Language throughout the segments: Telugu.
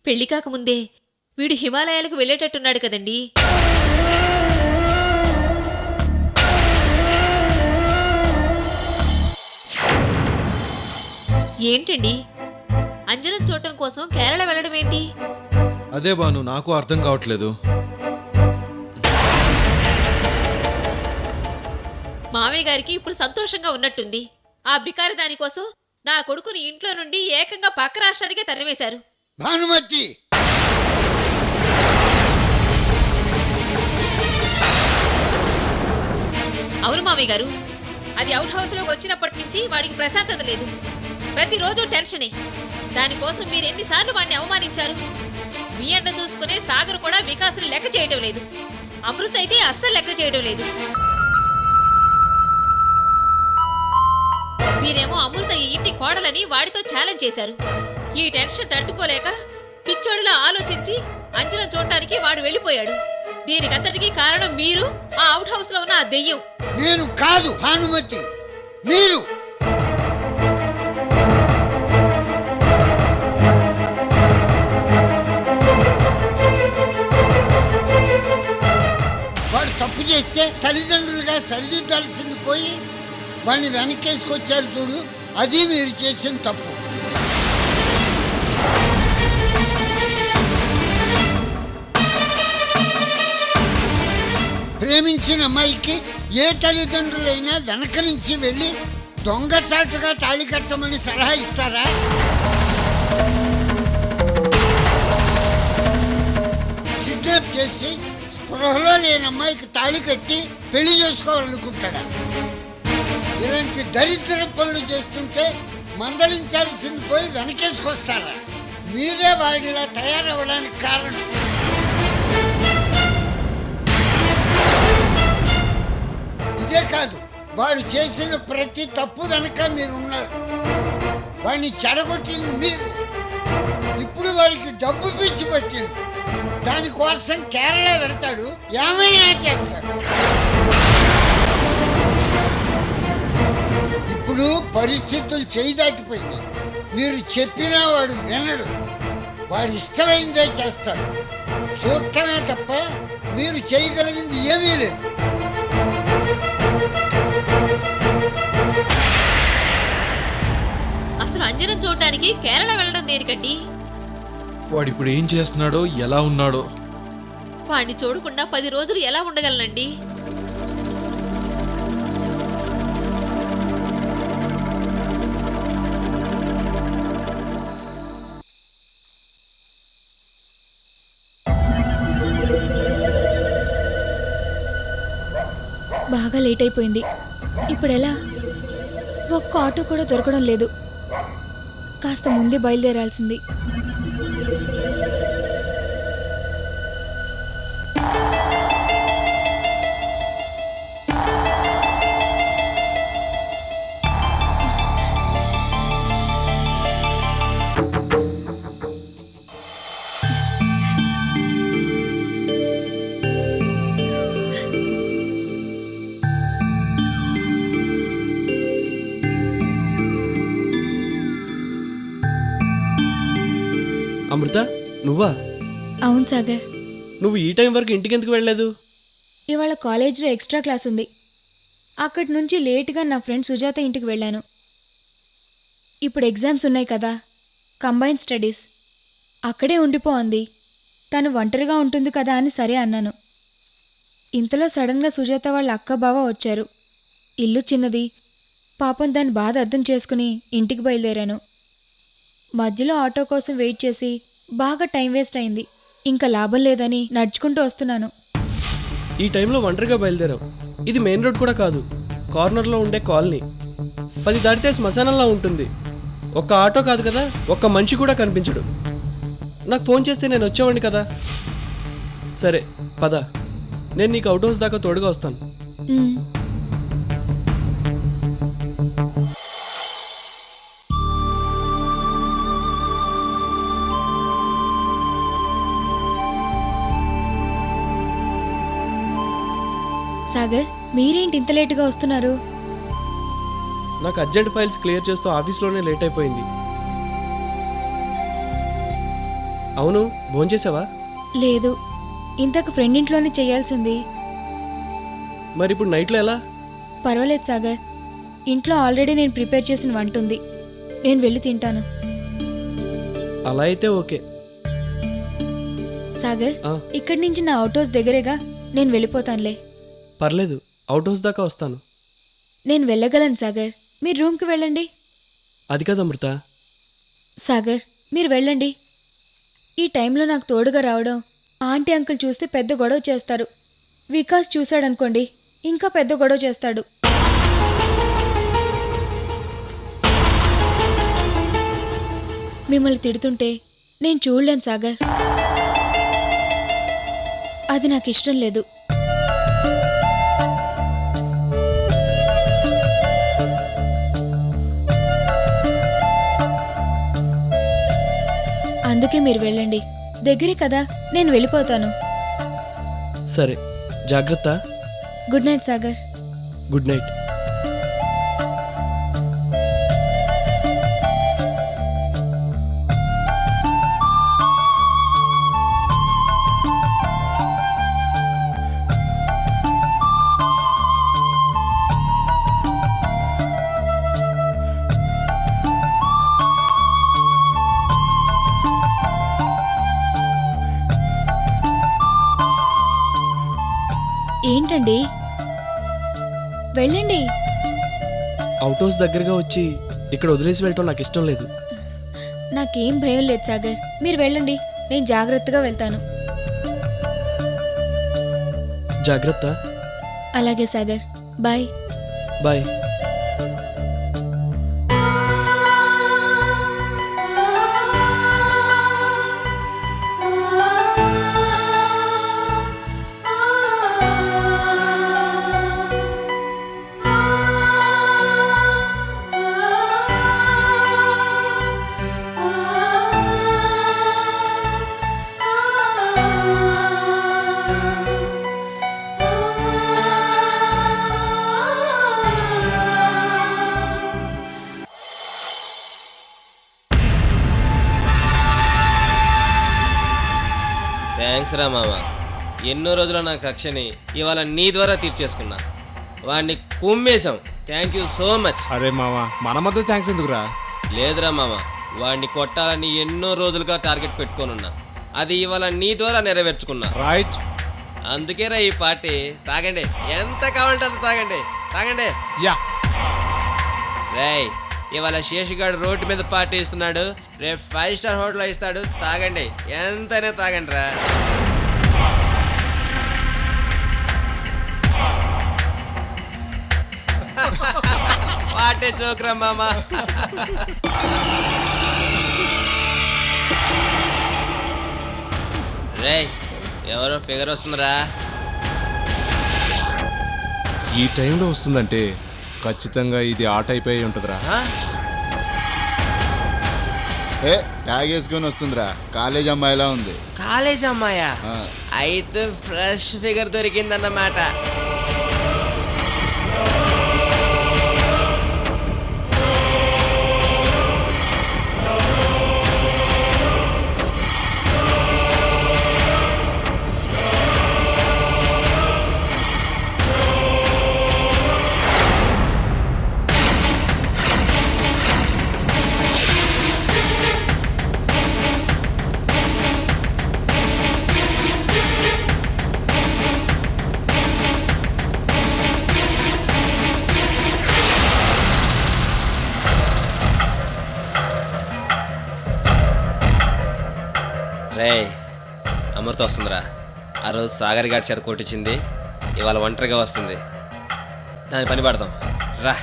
పెళ్లి కాకముందే వీడు హిమాలయాలకు వెళ్ళేటట్టున్నాడు కదండి. ఏంటండి అంజనం చూడటం కోసం కేరళ వెళ్ళడం ఏంటి? అదే బాను, నాకు అర్థం కావట్లేదు. మామయ్య గారికి ఇప్పుడు సంతోషంగా ఉన్నట్టుంది. ఆ బికారి దానికోసం నా కొడుకుని ఇంట్లో నుండి ఏకంగా పక్క రాష్ట్రానికే తరివేశారు. భానుమతి, అవును మామయ్య గారు, అది అవుట్ హౌస్ లోకి వచ్చినప్పటి నుంచి వాడికి ప్రశాంతత లేదు. ప్రతిరోజు టెన్షనే. దానికోసం మీరు ఎన్నిసార్లు వాడిని అవమానించారు. మీ అండ చూసుకునే సాగర్ కూడా వికాసులు లెక్క చేయటం లేదు. అమృత అయితే అస్సలు లెక్క చేయడం లేదు. మీరేమో అమృత ఈ ఇంటి కోడలని వాడితో ఛాలెంజ్ చేశారు. ఈ టెన్షన్ తట్టుకోలేక పిచ్చోడిలా ఆలోచించి అంజనం చూడటానికి వాడు వెళ్ళిపోయాడు. దీనికంతటికీ కారణం మీరు, ఆ అవుట్ హౌస్ లో ఉన్న ఆ దెయ్యం. నేను కాదు భానుమతి, మీరు. వాడు తప్పు చేస్తే తల్లిదండ్రులుగా సరిదిద్దాల్సింది పోయి వాడిని వెనకేసుకొచ్చారు చూడు, అది మీరు చేసిన తప్పు. ప్రేమించిన అమ్మాయికి ఏ తల్లిదండ్రులైనా వెనక నుంచి వెళ్ళి దొంగచాటుగా తాళి కట్టమని సలహా ఇస్తారా? కిడ్నాప్ చేసి స్పృహలో లేని అమ్మాయికి తాళి కట్టి పెళ్లి చేసుకోవాలనుకుంటాడా? ఇలాంటి దరిద్ర పనులు చేస్తుంటే మందలించాల్సింది పోయి వెనకేసుకొస్తారా? మీరే వాడిలా తయారవ్వడానికి కారణం. ఇదే కాదు, వాడు చేసిన ప్రతి తప్పు వెనక మీరున్నారు. వాడిని చెడగొట్టింది మీరు. ఇప్పుడు వాడికి డబ్బు పిచ్చి పట్టింది. దానికోసం కేరళ పెడతాడు, ఏమైనా చేస్తాడు. ఇప్పుడు పరిస్థితులు చేయి దాటిపోయినాయి. మీరు చెప్పినా వాడు వినడు. వాడు ఇష్టమైందే చేస్తాడు. చూడటమే తప్ప మీరు చేయగలిగింది ఏమీ లేదు. అసలు అంజనం చూడటానికి కేరళ వెళ్ళడం దేనికండి? వాడు ఇప్పుడు ఏం చేస్తున్నాడో, ఎలా ఉన్నాడో. వాడిని చూడకుండా 10 రోజులు ఎలా ఉండగలనండి? బాగా లేట్ అయిపోయింది. ఇప్పుడు ఎలా? ఒక్క ఆటో కూడా దొరకడం లేదు. కాస్త ముందే బయలుదేరాల్సింది. అమృత, నువ్వా? అవును సాగర్. నువ్వు ఈ టైం వరకు ఇంటికి ఎందుకు వెళ్ళలేదు? ఇవాళ కాలేజ్లో ఎక్స్ట్రా క్లాస్ ఉంది. అక్కడి నుంచి లేటుగా నా ఫ్రెండ్ సుజాత ఇంటికి వెళ్ళాను. ఇప్పుడు ఎగ్జామ్స్ ఉన్నాయి కదా, కంబైన్డ్ స్టడీస్. అక్కడే ఉండిపో అంది. తను ఒంటరిగా ఉంటుంది కదా అని సరే అన్నాను. ఇంతలో సడన్గా సుజాత వాళ్ళ అక్క బావ వచ్చారు. ఇల్లు చిన్నది, పాపం దాని బాధ అర్థం చేసుకుని ఇంటికి బయలుదేరాను. మధ్యలో ఆటో కోసం వెయిట్ చేసి బాగా టైం వేస్ట్ అయింది. ఇంకా లాభం లేదని నడుచుకుంటూ వస్తున్నాను. ఈ టైంలో ఒంటరిగా బయలుదేరావు. ఇది మెయిన్ రోడ్ కూడా కాదు, కార్నర్లో ఉండే కాలనీ. 10 దాటితే శ్మశానంలా ఉంటుంది. ఒక్క ఆటో కాదు కదా, ఒక్క మనిషి కూడా కనిపించడు. నాకు ఫోన్ చేస్తే నేను వచ్చేవాడిని కదా. సరే పద, నేను నీకు అవుట్ హౌస్ దాకా తోడుగా వస్తాను. సాగర్, మీరేంటి ఇంత లేటుగా వస్తున్నారు? నాకు అర్జెంట్ ఫైల్స్ క్లియర్ చేస్తూ ఆఫీస్లోనే లేట్ అయిపోయింది. అవును, భోంచేసావా? లేదు, ఇంతకు ఫ్రెండ్ ఇంట్లోనే చేయాల్సింది. మరి ఇప్పుడు నైట్లో ఎలా? పర్వాలేదు సాగర్, ఇంట్లో ఆల్రెడీ నేను ప్రిపేర్ చేసిన వంట ఉంది, నేను వెళ్ళి తింటాను. అలా అయితే ఓకే. సాగర్, ఆ. ఇక్కడి నుంచి నా అవుట్ హౌస్ దగ్గరేగా, నేను వెళ్ళిపోతానులే. పర్లేదు, అవుట్ హౌస్ దాకా వస్తాను. నేను వెళ్ళగలను సాగర్, మీరు రూమ్కి వెళ్ళండి. అది కదా అమృత. సాగర్, మీరు వెళ్ళండి. ఈ టైంలో నాకు తోడుగా రావడం ఆంటీ అంకుల్ చూస్తే పెద్ద గొడవ చేస్తారు. వికాస్ చూశాడనుకోండి, ఇంకా పెద్ద గొడవ చేస్తాడు. మిమ్మల్ని తిడుతుంటే నేను చూడలేను సాగర్, అది నాకు ఇష్టం లేదు. అందుకే మీరు వెళ్ళండి, దగ్గరే కదా, నేను వెళ్ళిపోతాను. సరే, జాగ్రత్త. Good night Sagar. Good night. ఏంటండి, వెళ్ళండి. అవుట్ హౌస్ దగ్గరగా వచ్చి ఇక్కడ వదిలేసి వెళ్ళటం నాకు ఇష్టం లేదు. నాకేం భయం లేదు సాగర్, మీరు వెళ్ళండి, నేను జాగ్రత్తగా వెళ్తాను. జాగ్రత్త. అలాగే సాగర్, బాయ్. బాయ్. థ్యాంక్స్ రా మామ, ఎన్నో రోజుల నా కక్షని ఇవాళ నీ ద్వారా తీర్చేసుకున్నా. వాడిని కుమ్మేశాం. Thank you so much. అరే మామ, మన మధ్య థ్యాంక్స్ ఎందుకురా? లేదురా మామ, వాడిని కొట్టాలని ఎన్నో రోజులుగా టార్గెట్ పెట్టుకోనున్నా. అది ఇవాళ నీ ద్వారా నెరవేర్చుకున్నా. రైట్. అందుకేరా ఈ పార్టీ. తాగండి, ఎంత కావాలంటే అంత తాగండి, తాగండి. యా. రేయ్, ఇవాళ శేషిగాడు రోడ్డు మీద పార్టీ ఇస్తున్నాడు, రేపు 5 స్టార్ హోటల్లో ఇస్తాడు. తాగండి, ఎంతైనా తాగండి రా. పార్టీ చోక్రా మామ. రేయ్, ఎవరో ఫిగర్ వస్తుందిరా. ఈ టైంలో వస్తుందంటే ఖచ్చితంగా ఇది ఆ టైప్ అయి ఉంటుందిరా. ఏ ట్యాగ్ వేసుకొని వస్తుందిరా, కాలేజ్ అమ్మాయిలా ఉంది. కాలేజ్ అమ్మాయా? ఆ. అయితే ఫ్రెష్ ఫిగర్ దొరికిందన్నమాట. రే, అమృత వస్తుందిరా. ఆ రోజు సాగర్ గారి చేత కొట్టించింది, ఇవాళ ఒంటరిగా వస్తుంది. దాని పని పడదాం రా.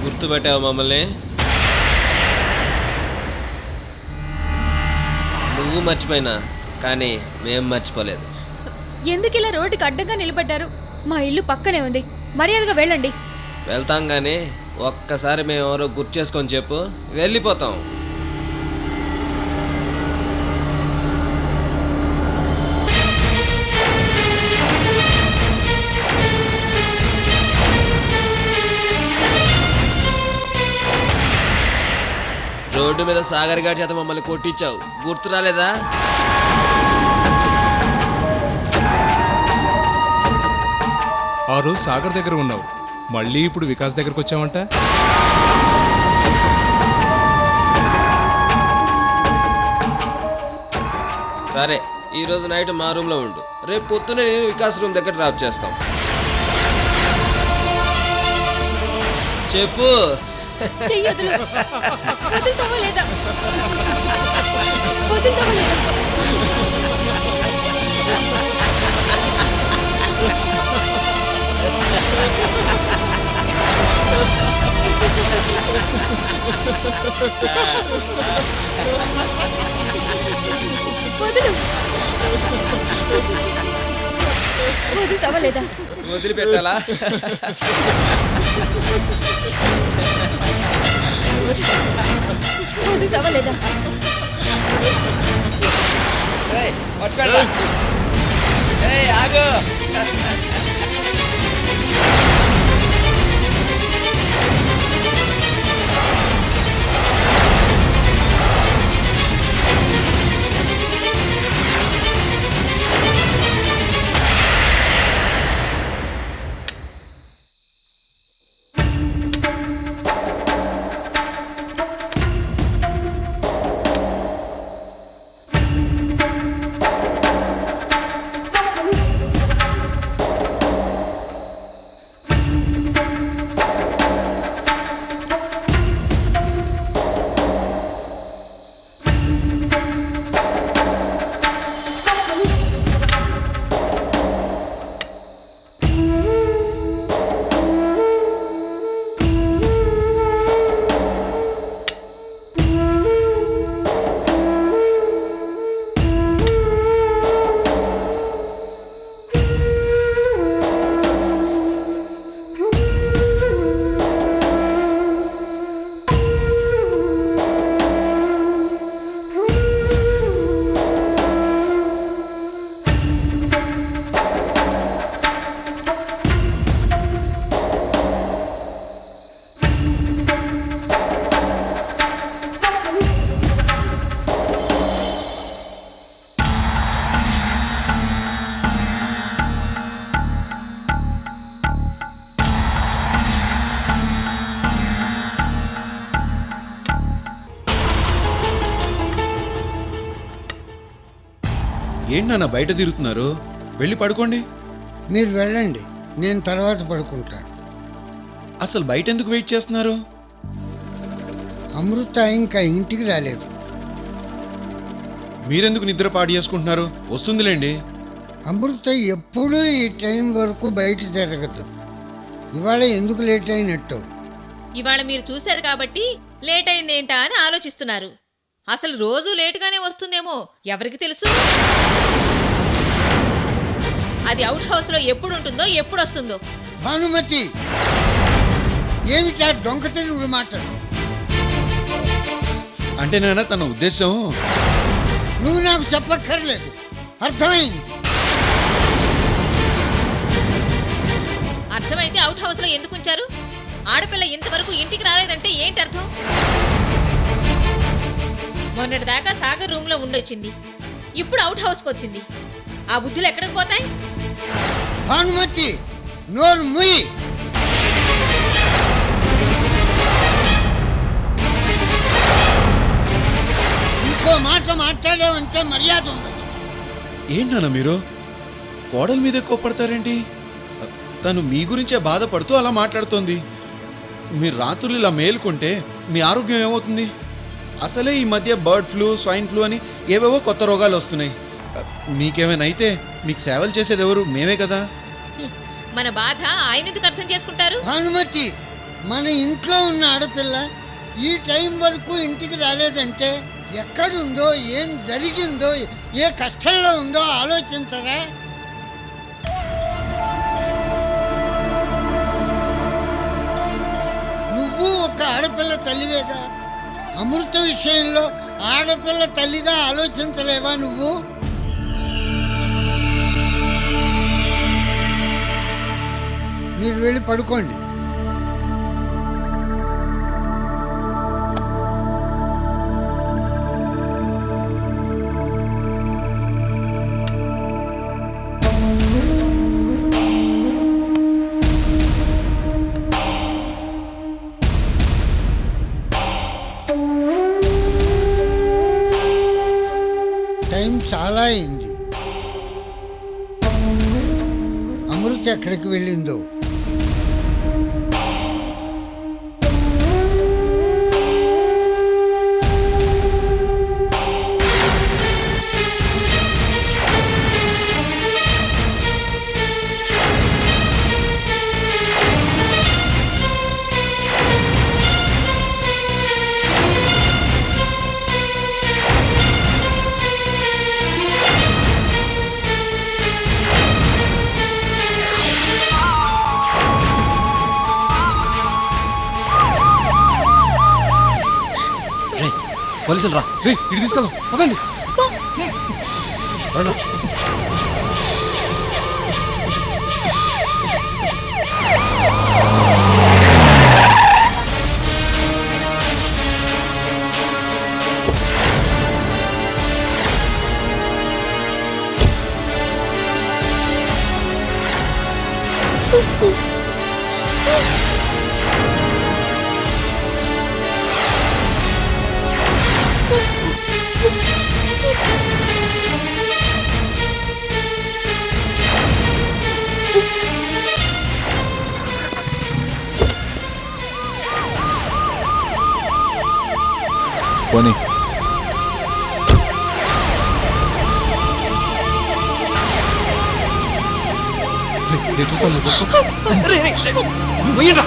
గుర్తుపెట్టావు మమ్మల్ని? నువ్వు మర్చిపోయినా కానీ మేం మర్చిపోలేదు. ఎందుకు ఇలా రోడ్డుకి అడ్డంగా నిలబడ్డారు? మా ఇల్లు పక్కనే ఉంది, మర్యాదగా వెళ్ళండి. వెళ్తాం కానీ ఒక్కసారి మేము ఎవరో గుర్తు చేసుకొని చెప్పు, వెళ్ళిపోతాం. రోడ్డు మీద సాగర్ గారి చేత మమ్మల్ని కొట్టించావు, గుర్తు రాలేదా? ఆ రోజు సాగర్ దగ్గర ఉన్నావు, మళ్ళీ ఇప్పుడు వికాస్ దగ్గరకు వచ్చావంట. సరే, ఈరోజు నైట్ మా రూమ్లో ఉండు, రేపు పొద్దున్నే నేను వికాస్ రూమ్ దగ్గర డ్రాప్ చేస్తాం. చెప్పు. చెయ్యొద్దు. వదులుతావా లేదా? వదులుతావా లేదా? వదులు. వదులుతావా లేదా? వదిలిపెట్టాలా? వదులుతావా లేదా? ఆగు. ఏంటి నాన్న బయట తిరుగుతున్నారు? వెళ్ళి పడుకోండి. మీరు వెళ్ళండి, నేను తర్వాత పడుకుంటాను. అసలు బయట ఎందుకు వెయిట్ చేస్తున్నారు? అమృత ఇంకా ఇంటికి రాలేదు. మీరెందుకు నిద్ర పాడు చేసుకుంటున్నారు? వస్తుందిలేండి. అమృత ఎప్పుడూ ఈ టైం వరకు బయట తిరగదు. ఇవాళ ఎందుకు లేట్ అయినట్టు? ఇవాళ మీరు చూశారు కాబట్టి లేట్ అయిందేంటా అని ఆలోచిస్తున్నారు. అసలు రోజు లేటుగానే వస్తుందేమో ఎవరికి తెలుసు? అది అవుట్ హౌస్లో ఎప్పుడు ఉంటుందో ఎప్పుడు వస్తుందో. భానుమతి, ఏమిటా దొంగ తెలుగు మాటలు? అంటే నాన్న తన ఉద్దేశం. నువ్వు నాకు చెప్పక్కర్లేదు, అర్థమైంది. అర్థమైతే అవుట్ హౌస్లో ఎందుకు ఉంచారు? ఆడపిల్ల ఇంతవరకు ఇంటికి రాలేదంటే ఏంటి అర్థం? మొన్నటిదాకా సాగర్ రూమ్లో ఉండొచ్చింది, ఇప్పుడు అవుట్ హౌస్కి వచ్చింది. ఆ బుద్ధులు ఎక్కడికి పోతాయి? భానుమతి, నోరు ముయ్యి. ఇంకో మాట మాట్లాడావంటే మర్యాద ఉండదు. ఏంటన్నా మీరు కోడల మీదే కోపడతారేంటి? తను మీ గురించే బాధపడుతూ అలా మాట్లాడుతోంది. మీరు రాత్రులు ఇలా మేలుకుంటే మీ ఆరోగ్యం ఏమవుతుంది? అసలే ఈ మధ్య బర్డ్ ఫ్లూ, స్వైన్ ఫ్లూ అని ఏవేవో కొత్త రోగాలు వస్తున్నాయి. మీకేమైనా అయితే మీకు సేవలు చేసేది ఎవరు? మేమే కదా. మన బాధ ఆయన ఎందుకు అర్థం చేసుకుంటారు? భానుమతి, మన ఇంట్లో ఉన్న ఆడపిల్ల ఈ టైం వరకు ఇంటికి రాలేదంటే ఎక్కడుందో, ఏం జరిగిందో, ఏ కష్టంలో ఉందో ఆలోచించరా? నువ్వు ఒక ఆడపిల్ల తల్లివేగా. అమృత విషయంలో ఆడపిల్ల తల్లిగా ఆలోచించలేవా నువ్వు? మీరు వెళ్ళి పడుకోండి. టైం చాలా అయింది. అమృత ఎక్కడికి వెళ్ళిందో? పోలీసులు రా. ఇటు తీసుకెళ్దాం పదండి. రండి. పోనీ నేను చూస్తాను. రే, రే, రే. మొయ్యండ్రా.